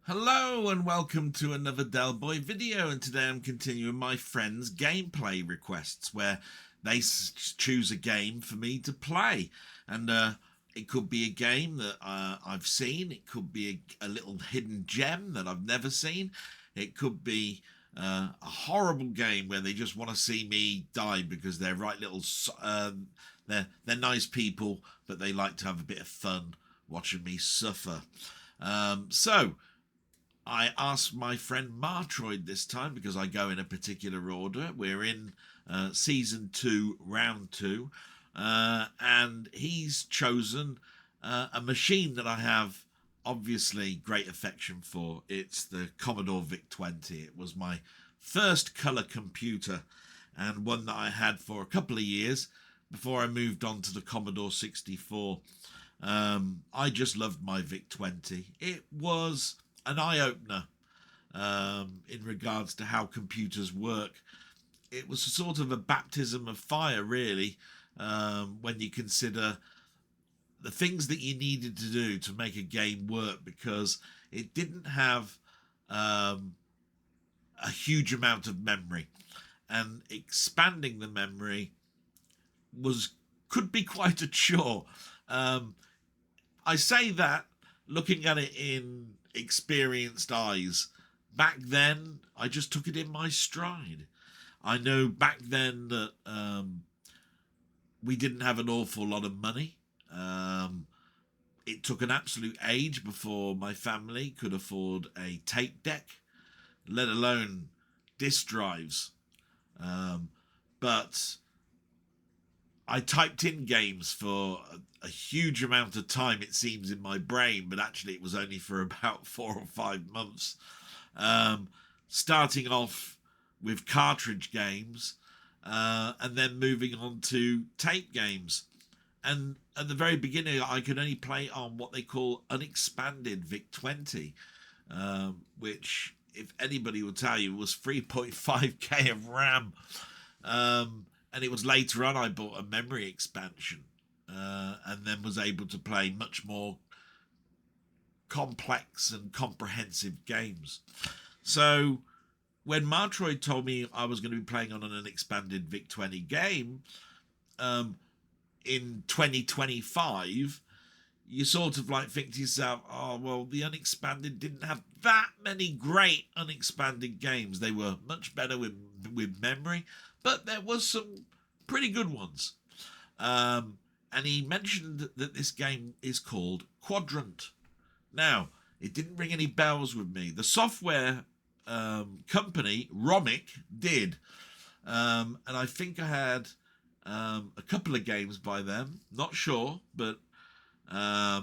Hello and welcome to another Delboy video, and today I'm continuing my friends' gameplay requests where they choose a game for me to play, and it could be a game that I've seen, it could be a little hidden gem that I've never seen, it could be a horrible game where they just want to see me die because they're right little they're nice people, but they like to have a bit of fun watching me suffer. So I asked my friend Martroid this time because I go in a particular order. We're in Season 2, Round 2, and he's chosen a machine that I have obviously great affection for. It's the Commodore Vic-20. It was my first colour computer and one that I had for a couple of years before I moved on to the Commodore 64. I just loved my Vic-20. It was an eye-opener in regards to how computers work. It was sort of a baptism of fire, really, when you consider the things that you needed to do to make a game work, because it didn't have a huge amount of memory, and expanding the memory could be quite a chore. I say that looking at it in experienced eyes. Back then, I just took it in my stride. I know back then that we didn't have an awful lot of money. It took an absolute age before my family could afford a tape deck, let alone disk drives. But I typed in games for a huge amount of time, it seems, in my brain, but actually it was only for about 4 or 5 months. Starting off with cartridge games, and then moving on to tape games. And at the very beginning, I could only play on what they call unexpanded Vic-20, which, if anybody will tell you, was 3.5k of RAM. And it was later on I bought a memory expansion, and then was able to play much more complex and comprehensive games. So when Martroid told me I was going to be playing on an expanded Vic-20 game in 2025, you sort of like think to yourself, oh, well, the unexpanded didn't have that many great unexpanded games. They were much better with memory, but there was some pretty good ones. And he mentioned that this game is called Quadrant. Now, it didn't ring any bells with me. The software company, Romic, did. And I think I had a couple of games by them. Not sure, but I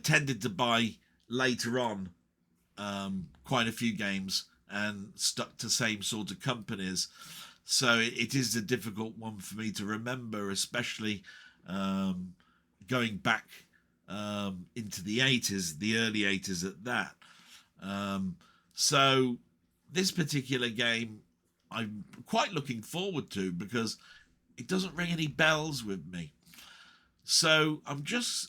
tended to buy later on quite a few games and stuck to same sort of companies. So it is a difficult one for me to remember, especially going back into the 80s, the early 80s at that. So this particular game I'm quite looking forward to because it doesn't ring any bells with me. So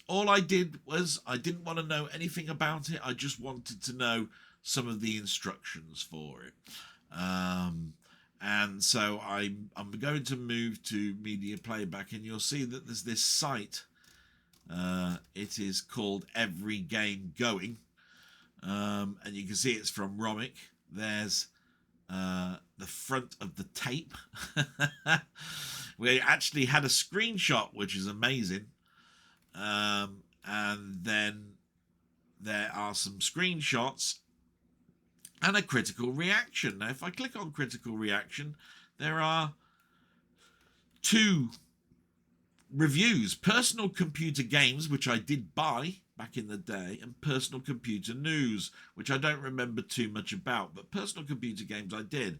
all I did was I didn't want to know anything about it. I just wanted to know some of the instructions for it. And so I'm going to move to media playback, and you'll see that there's this site. It is called Every Game Going. And you can see it's from Romic. There's the front of the tape. We actually had a screenshot, which is amazing. And then there are some screenshots and a critical reaction. Now, if I click on critical reaction, there are 2 reviews: Personal Computer Games, which I did buy back in the day, and Personal Computer News, which I don't remember too much about, but Personal Computer Games I did.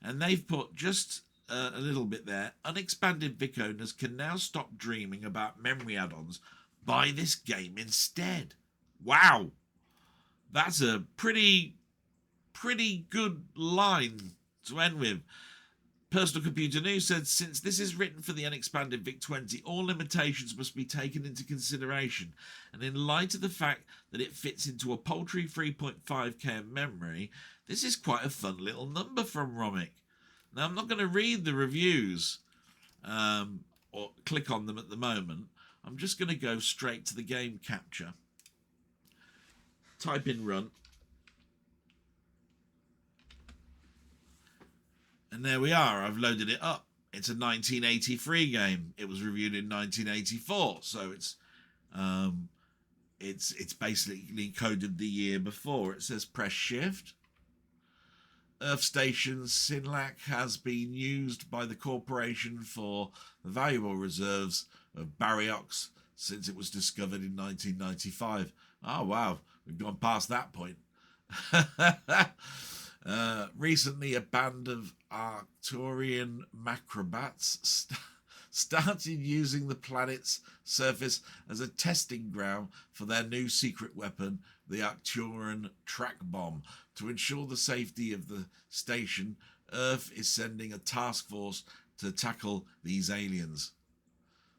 And they've put just a little bit there: unexpanded Vic owners can now stop dreaming about memory add-ons. Buy this game instead. Wow, that's a pretty good line to end with. Personal Computer News said, since this is written for the unexpanded Vic-20, all limitations must be taken into consideration. And in light of the fact that it fits into a paltry 3.5K of memory, this is quite a fun little number from Romic. Now, I'm not going to read the reviews or click on them at the moment. I'm just going to go straight to the game capture. Type in run. And there we are. I've loaded it up. It's a 1983 game. It was reviewed in 1984, so it's basically coded the year before. It says press shift. Earth Station Sinlac has been used by the corporation for the valuable reserves of baryox since it was discovered in 1995. Oh wow, we've gone past that point. Recently, a band of Arcturian macrobats started using the planet's surface as a testing ground for their new secret weapon, the Arcturian track bomb. To ensure the safety of the station, Earth is sending a task force to tackle these aliens.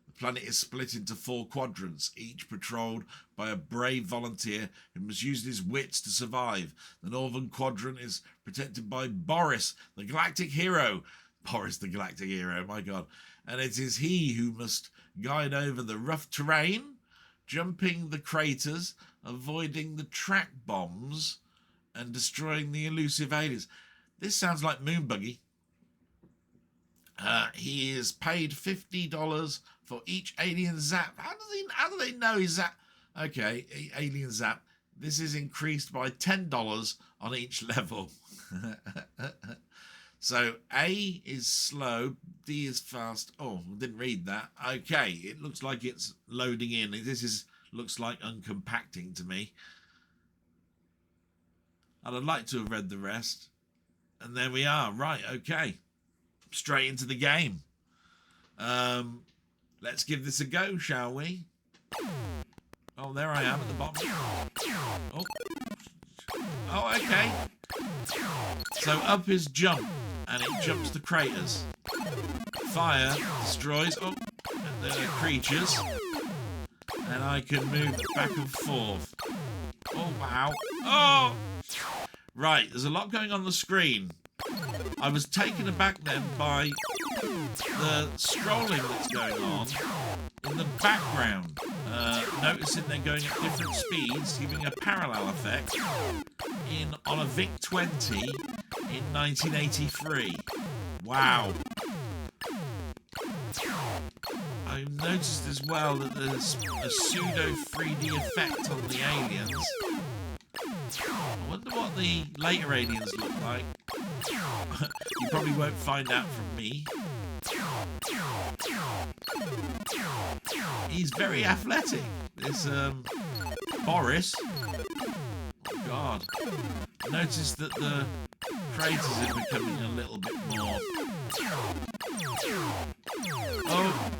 The planet is split into 4 quadrants, each patrolled by a brave volunteer who must use his wits to survive. The northern quadrant is protected by Boris, the galactic hero. Boris, the galactic hero, my God. And it is he who must guide over the rough terrain, jumping the craters, avoiding the track bombs, and destroying the elusive aliens. This sounds like Moonbuggy. He is paid $50 for each alien zap. How do they know he's zap? Okay, alien zap. This is increased by $10 on each level. So A is slow, D is fast. Oh, didn't read that. Okay, it looks like it's loading in. This looks like uncompacting to me. And I'd like to have read the rest. And there we are. Right, okay. Straight into the game. Let's give this a go, shall we? Oh, there I am at the bottom. Oh, okay. So up is jump, and it jumps the craters. Fire destroys the creatures, and I can move back and forth. Oh, wow. Oh! Right, there's a lot going on the screen. I was taken aback then by the scrolling that's going on in the background. Noticing they're going at different speeds, giving a parallel effect on a Vic-20 in 1983. Wow. I've noticed as well that there's a pseudo 3D effect on the aliens. I wonder what the later aliens look like. You probably won't find out from me. He's very athletic, this Boris. Oh God. Notice that the craters are becoming a little bit more. Oh,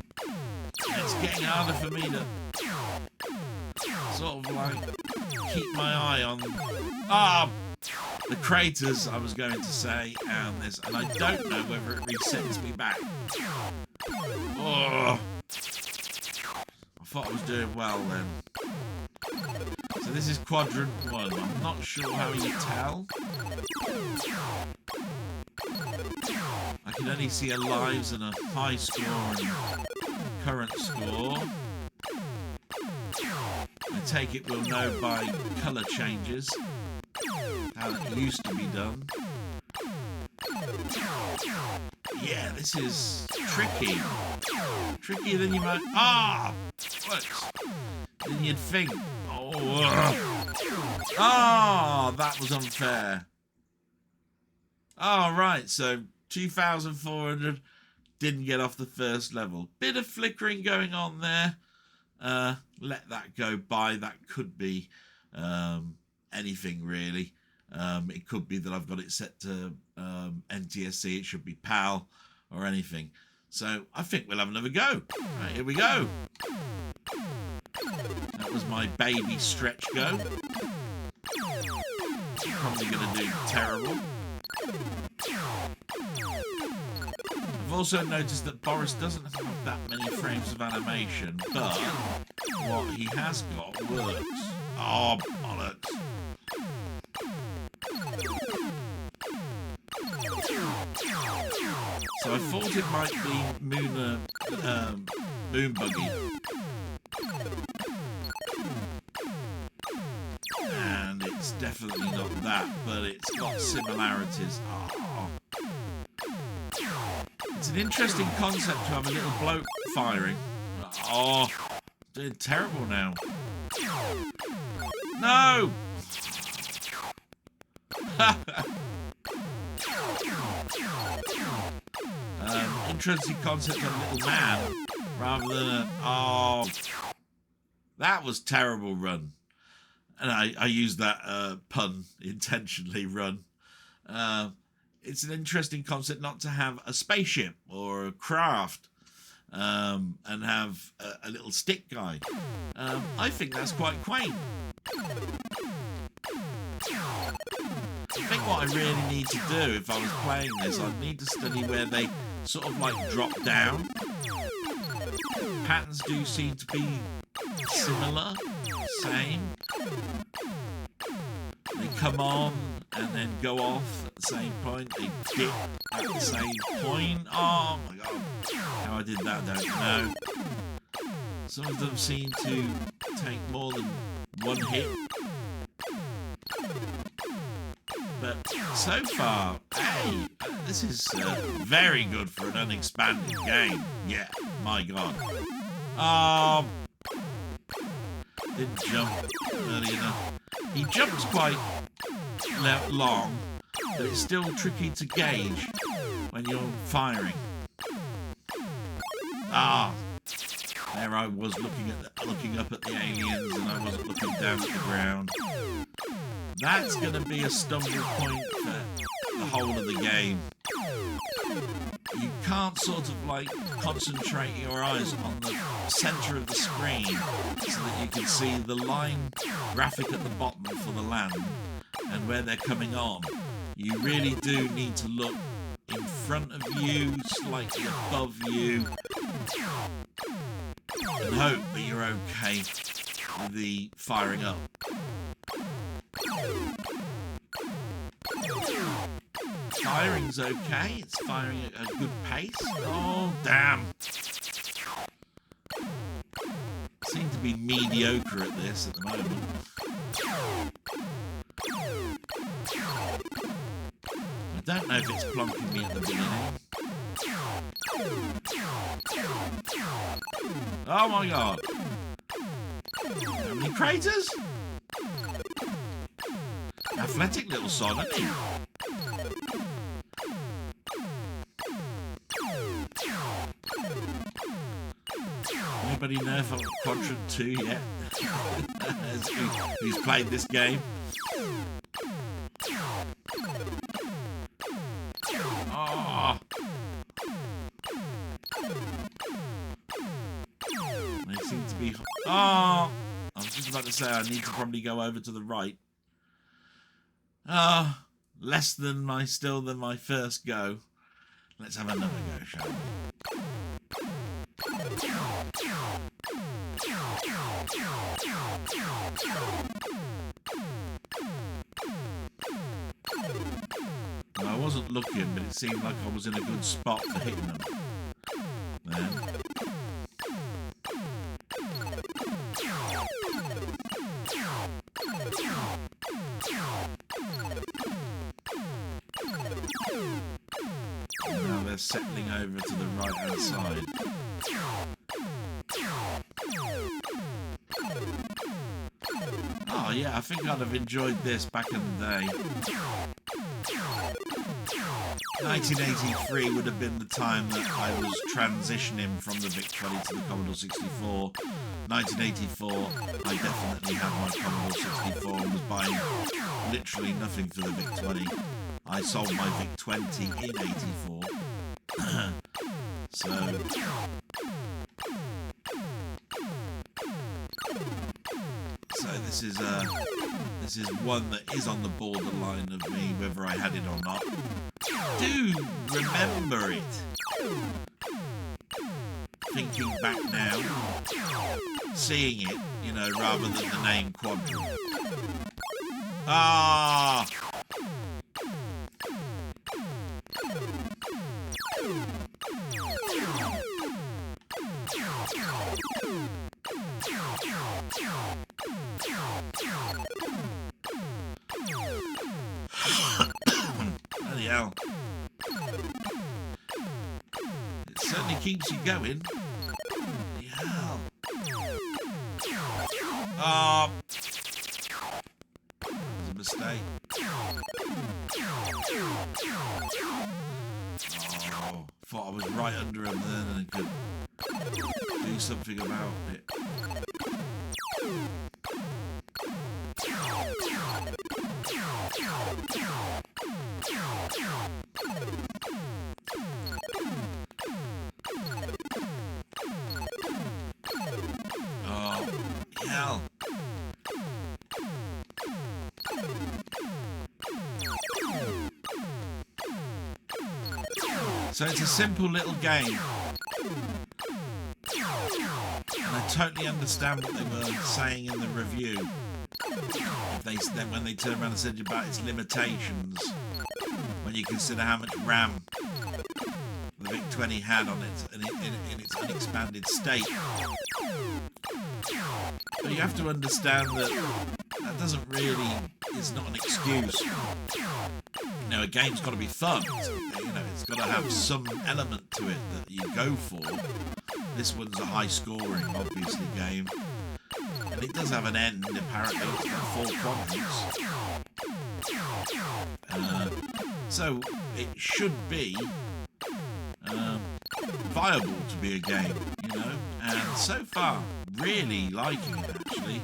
it's getting harder for me to sort of like keep my eye on the craters, I was going to say, and I don't know whether it resets me back. Oh, I thought I was doing well then. So this is Quadrant 1. I'm not sure how you tell. I can only see a lives and a high score and current score. I take it we'll know by colour changes how it used to be done. Yeah, this is tricky. Trickier than you might... than you'd think. That was unfair. Right, so 2,400 didn't get off the first level. Bit of flickering going on there. Let that go by. That could be anything really. It could be that I've got it set to NTSC. It should be PAL or anything. So I think we'll have another go. Right, here we go. That was my baby stretch go. Probably going to do terrible. also noticed that Boris doesn't have that many frames of animation, but what he has got works. Oh, bollocks. So I thought it might be Moon Buggy. And it's definitely not that, but it's got similarities. Oh. It's an interesting concept to have a little bloke firing. Oh, doing terrible now. No! Interesting concept of a little man rather than a... Oh, that was terrible run. And I used that pun intentionally, run. It's an interesting concept not to have a spaceship or a craft and have a little stick guy. I think that's quite quaint. I think what I really need to do if I was playing this, I'd need to study where they sort of like drop down. Patterns do seem to be similar, same. They come on and then go off at the same point. They dip at the same point. Oh my god. How I did that, I don't know. Some of them seem to take more than one hit. But so far, hey, this is very good for an unexpanded game. Yeah, my god. Didn't jump early enough. He jumps quite long, but it's still tricky to gauge when you're firing. There I was looking up at the aliens, and I wasn't looking down at the ground. That's going to be a stumbling point for the whole of the game. You can't sort of like concentrate your eyes on the centre of the screen so that you can see the line graphic at the bottom for the land and where they're coming on. You really do need to look in front of you, slightly above you, and hope that you're okay with the firing up. Firing's okay, it's firing at a good pace. Oh, damn. Seem to be mediocre at this at the moment. I don't know if it's plonking me at the beginning. Oh my god. How many craters? Athletic little son, isn't he? Anybody know if I'm Quadrant 2 yet? Who's played this game? Oh. They seem to be... Oh! I was just about to say I need to probably go over to the right. Less than my first go. Let's have another go, shall we? Well, I wasn't looking, but it seemed like I was in a good spot for hitting them. Then. Now they're settling over to the right-hand side. Oh yeah, I think I'd have enjoyed this back in the day. 1983 would have been the time that I was transitioning from the Vic-20 to the Commodore 64. 1984, I definitely had my Commodore 64 and was buying literally nothing for the Vic-20. I sold my Vic-20 in 84. So this is one that is on the borderline of me, whether I had it or not. Do remember it. Thinking back now, seeing it, you know, rather than the name Quadrant. Ah! Bloody hell. It certainly keeps you going. Bloody hell. Oh. That was a mistake. Oh, thought I was right under him then and I could do something about it. Oh, hell. So it's a simple little game. And I totally understand what they were saying in the review. Then when they turn around and said about its limitations, when you consider how much RAM the Vic-20 had on it in its unexpanded state. But you have to understand that that doesn't really, is not an excuse. You know, a game's got to be fun. You know, it's got to have some element to it that you go for. This one's a high scoring, obviously, game. And it does have an end, apparently. It's got 4 quadrants. So it should be viable to be a game, you know. And so far, really liking it, actually.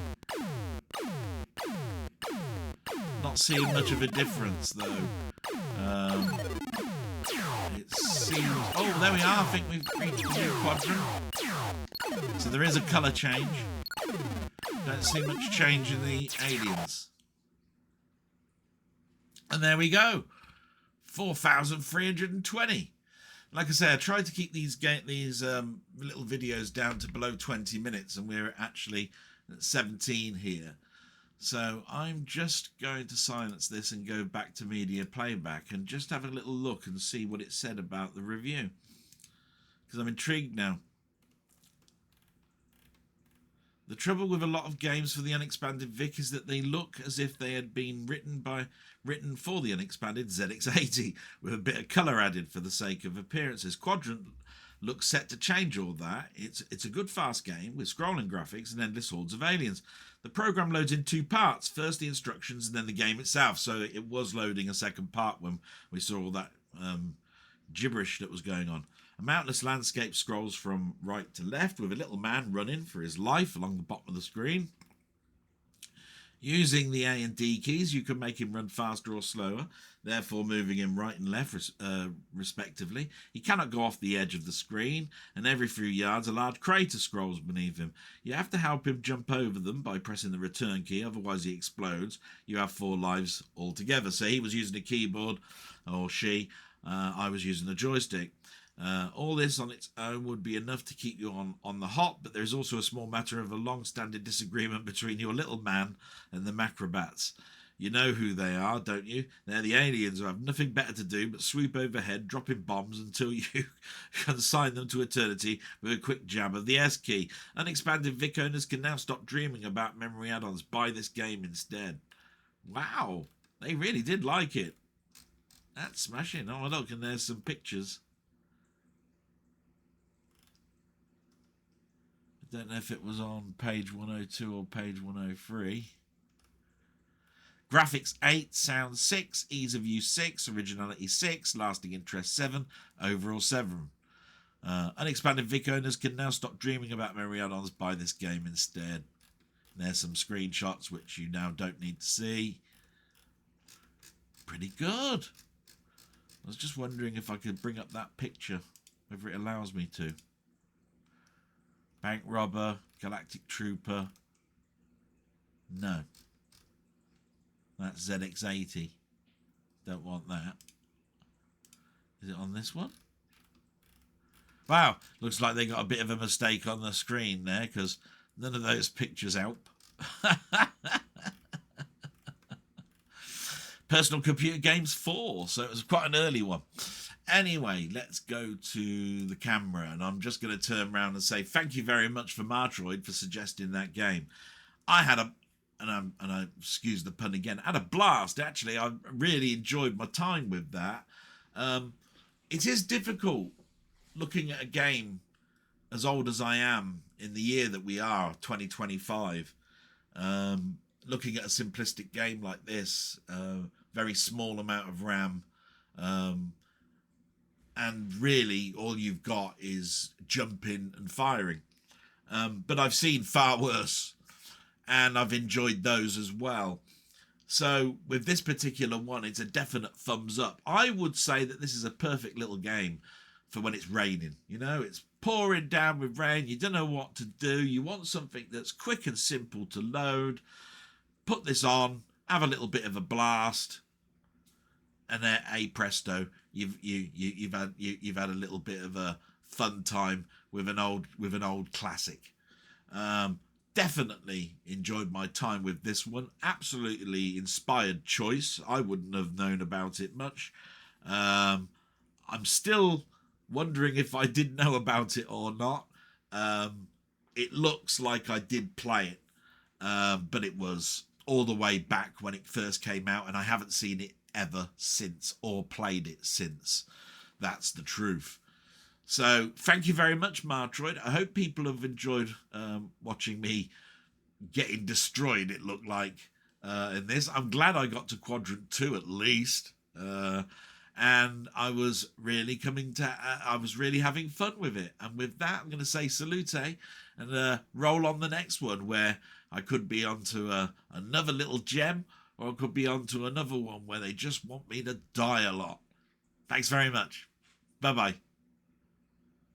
Not seeing much of a difference, though. It seems... Oh, there we are. I think we've reached a new quadrant. So there is a colour change. Don't see much change in the aliens. And there we go. 4,320. Like I say, I tried to keep these little videos down to below 20 minutes, and we're actually at 17 here. So I'm just going to silence this and go back to media playback and just have a little look and see what it said about the review, because I'm intrigued now. The trouble with a lot of games for the unexpanded Vic is that they look as if they had been written for the unexpanded ZX80 with a bit of colour added for the sake of appearances. Quadrant looks set to change all that. It's a good fast game with scrolling graphics and endless hordes of aliens. The program loads in 2 parts, first the instructions and then the game itself. So it was loading a second part when we saw all that gibberish that was going on. A mountainous landscape scrolls from right to left with a little man running for his life along the bottom of the screen. Using the A and D keys, you can make him run faster or slower, therefore moving him right and left respectively. He cannot go off the edge of the screen, and every few yards a large crater scrolls beneath him. You have to help him jump over them by pressing the return key, otherwise he explodes. You have 4 lives altogether. So he was using a keyboard, or she. I was using a joystick. All this on its own would be enough to keep you on the hop, but there's also a small matter of a long-standing disagreement between your little man and the macrobats. You know who they are, don't you? They're the aliens who have nothing better to do but swoop overhead, dropping bombs until you consign them to eternity with a quick jab of the S key. Unexpanded Vic owners can now stop dreaming about memory add-ons. Buy this game instead. Wow, they really did like it. That's smashing. Oh, look, and there's some pictures. Don't know if it was on page 102 or page 103. Graphics 8, sound 6, ease of use 6, originality 6, lasting interest 7, overall 7. Unexpanded Vic owners can now stop dreaming about memory add-ons. Buy this game instead. There's some screenshots which you now don't need to see. Pretty good. I was just wondering if I could bring up that picture, whether it allows me to. Bank robber, galactic trooper. No. That's ZX80. Don't want that. Is it on this one? Wow, looks like they got a bit of a mistake on the screen there, because none of those pictures help. Personal Computer Games 4, so it was quite an early one. Anyway, let's go to the camera, and I'm just going to turn around and say thank you very much for Martroid for suggesting that game. I had a, and I excuse the pun again, had a blast, actually. I really enjoyed my time with that. It is difficult looking at a game as old as I am in the year that we are, 2025, looking at a simplistic game like this, very small amount of RAM, and really all you've got is jumping and firing. But I've seen far worse, and I've enjoyed those as well. So with this particular one, it's a definite thumbs up. I would say that this is a perfect little game for when it's raining. You know, it's pouring down with rain. You don't know what to do. You want something that's quick and simple to load. Put this on, have a little bit of a blast, and then, hey presto, you've had a little bit of a fun time with an old classic. Definitely enjoyed my time with this one. Absolutely inspired choice. I wouldn't have known about it much. I'm still wondering if I did know about it or not. It looks like I did play it, but it was all the way back when it first came out, and I haven't seen it ever since or played it since. That's the truth. So thank you very much, Martroid. I hope people have enjoyed watching me getting destroyed, it looked like, in this. I'm glad I got to Quadrant 2 at least. And I was really I was really having fun with it. And with that, I'm going to say salute and roll on the next one, where I could be onto another little gem, or I could be onto another one where they just want me to die a lot. Thanks very much. Bye-bye.